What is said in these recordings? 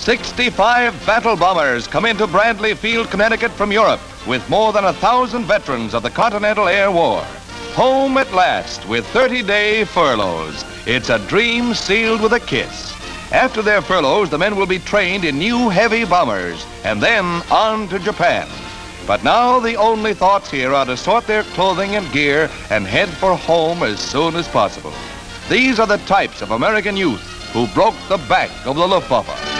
65 battle bombers come into Bradley Field, Connecticut from Europe with more than 1,000 veterans of the Continental Air War. Home at last with 30-day furloughs. It's a dream sealed with a kiss. After their furloughs, the men will be trained in new heavy bombers and then on to Japan. But now the only thoughts here are to sort their clothing and gear and head for home as soon as possible. These are the types of American youth who broke the back of the Luftwaffe.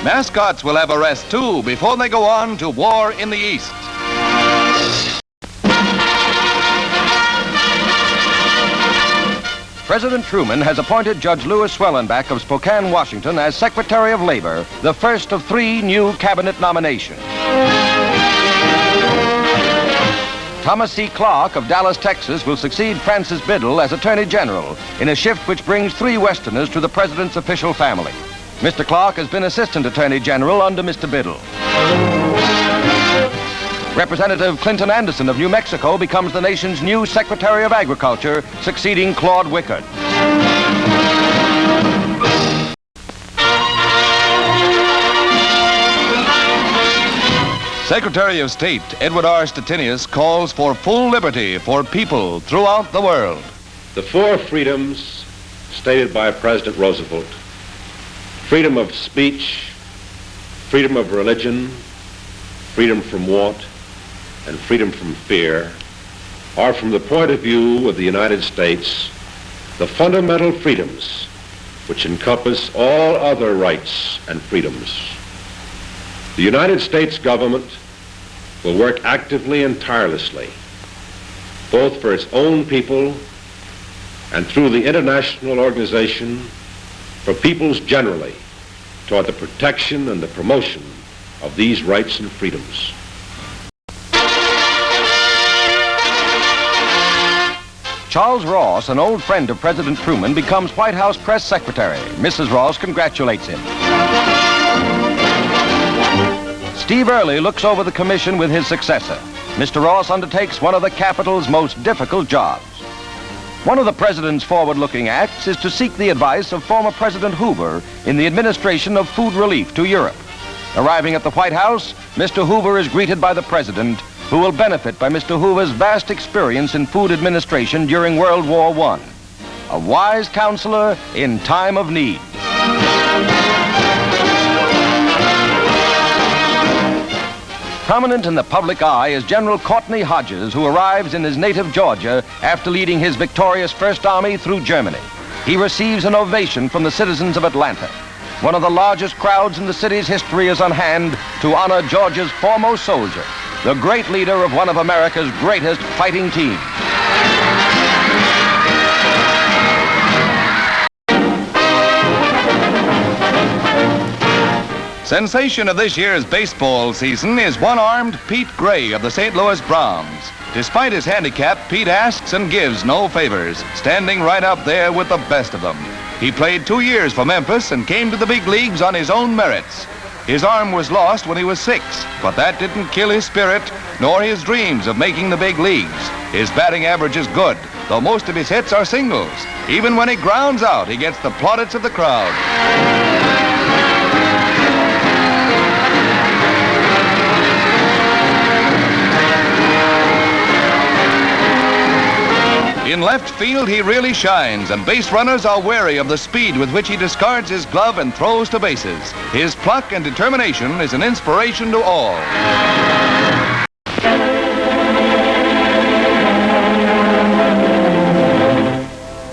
Mascots will have a rest too before they go on to war in the East. President Truman has appointed Judge Lewis Schwellenbach of Spokane, Washington as Secretary of Labor, the first of 3 new cabinet nominations. Thomas C. Clark of Dallas, Texas will succeed Francis Biddle as Attorney General in a shift which brings 3 Westerners to the President's official family. Mr. Clark has been Assistant Attorney General under Mr. Biddle. Representative Clinton Anderson of New Mexico becomes the nation's new Secretary of Agriculture, succeeding Claude Wickard. Secretary of State Edward R. Stettinius calls for full liberty for people throughout the world. The 4 freedoms stated by President Roosevelt: freedom of speech, freedom of religion, freedom from want, and freedom from fear, are, from the point of view of the United States, the fundamental freedoms which encompass all other rights and freedoms. The United States government will work actively and tirelessly, both for its own people and through the international organization for peoples generally, toward the protection and the promotion of these rights and freedoms. Charles Ross, an old friend of President Truman, becomes White House press secretary. Mrs. Ross congratulates him. Steve Early looks over the commission with his successor. Mr. Ross undertakes one of the Capitol's most difficult jobs. One of the president's forward-looking acts is to seek the advice of former President Hoover in the administration of food relief to Europe. Arriving at the White House, Mr. Hoover is greeted by the president, who will benefit by Mr. Hoover's vast experience in food administration during World War I. A wise counselor in time of need. Prominent in the public eye is General Courtney Hodges, who arrives in his native Georgia after leading his victorious First Army through Germany. He receives an ovation from the citizens of Atlanta. One of the largest crowds in the city's history is on hand to honor Georgia's foremost soldier, the great leader of one of America's greatest fighting teams. Sensation of this year's baseball season is one-armed Pete Gray of the St. Louis Browns. Despite his handicap, Pete asks and gives no favors, standing right up there with the best of them. He played 2 years for Memphis and came to the big leagues on his own merits. His arm was lost when he was 6, but that didn't kill his spirit nor his dreams of making the big leagues. His batting average is good, though most of his hits are singles. Even when he grounds out, he gets the plaudits of the crowd. In left field, he really shines, and base runners are wary of the speed with which he discards his glove and throws to bases. His pluck and determination is an inspiration to all.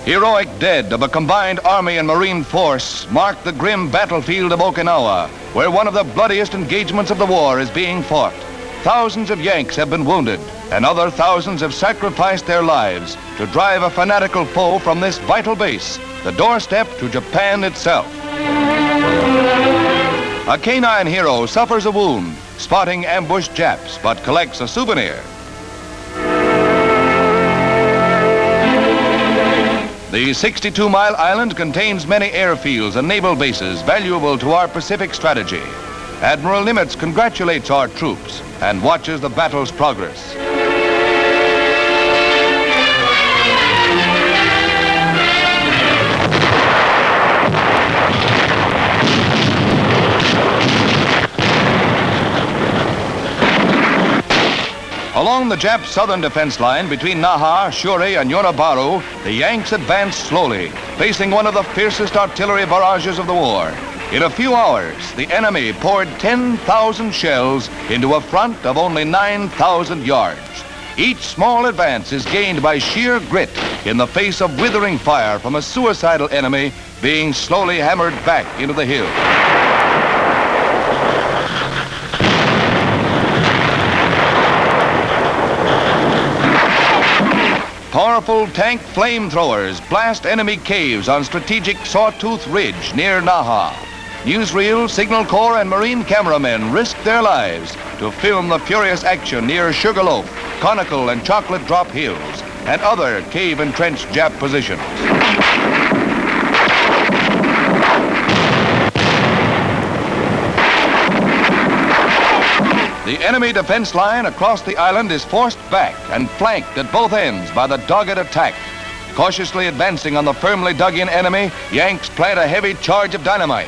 Heroic dead of a combined Army and Marine force mark the grim battlefield of Okinawa, where one of the bloodiest engagements of the war is being fought. Thousands of Yanks have been wounded, and other thousands have sacrificed their lives to drive a fanatical foe from this vital base, the doorstep to Japan itself. A canine hero suffers a wound, spotting ambushed Japs, but collects a souvenir. The 62-mile island contains many airfields and naval bases valuable to our Pacific strategy. Admiral Nimitz congratulates our troops and watches the battle's progress. Along the Jap southern defense line between Naha, Shuri, and Yonabaru, the Yanks advanced slowly, facing one of the fiercest artillery barrages of the war. In a few hours, the enemy poured 10,000 shells into a front of only 9,000 yards. Each small advance is gained by sheer grit in the face of withering fire from a suicidal enemy being slowly hammered back into the hill. Powerful tank flamethrowers blast enemy caves on strategic Sawtooth Ridge near Naha. Newsreel, Signal Corps, and Marine cameramen risked their lives to film the furious action near Sugarloaf, Conical, and Chocolate Drop Hills, and other cave-entrenched Jap positions. The enemy defense line across the island is forced back and flanked at both ends by the dogged attack. Cautiously advancing on the firmly dug-in enemy, Yanks plant a heavy charge of dynamite.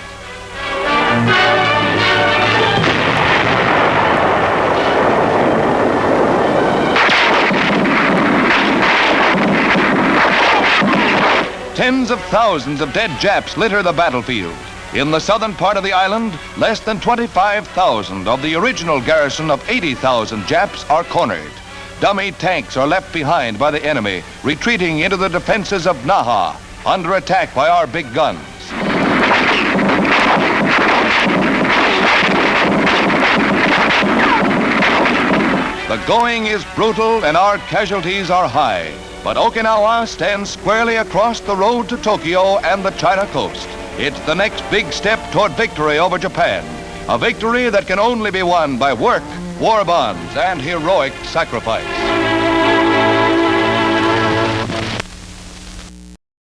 Tens of thousands of dead Japs litter the battlefield. In the southern part of the island, less than 25,000 of the original garrison of 80,000 Japs are cornered. Dummy tanks are left behind by the enemy, retreating into the defenses of Naha, under attack by our big guns. The going is brutal and our casualties are high, but Okinawa stands squarely across the road to Tokyo and the China coast. It's the next big step toward victory over Japan, a victory that can only be won by work, war bonds, and heroic sacrifice.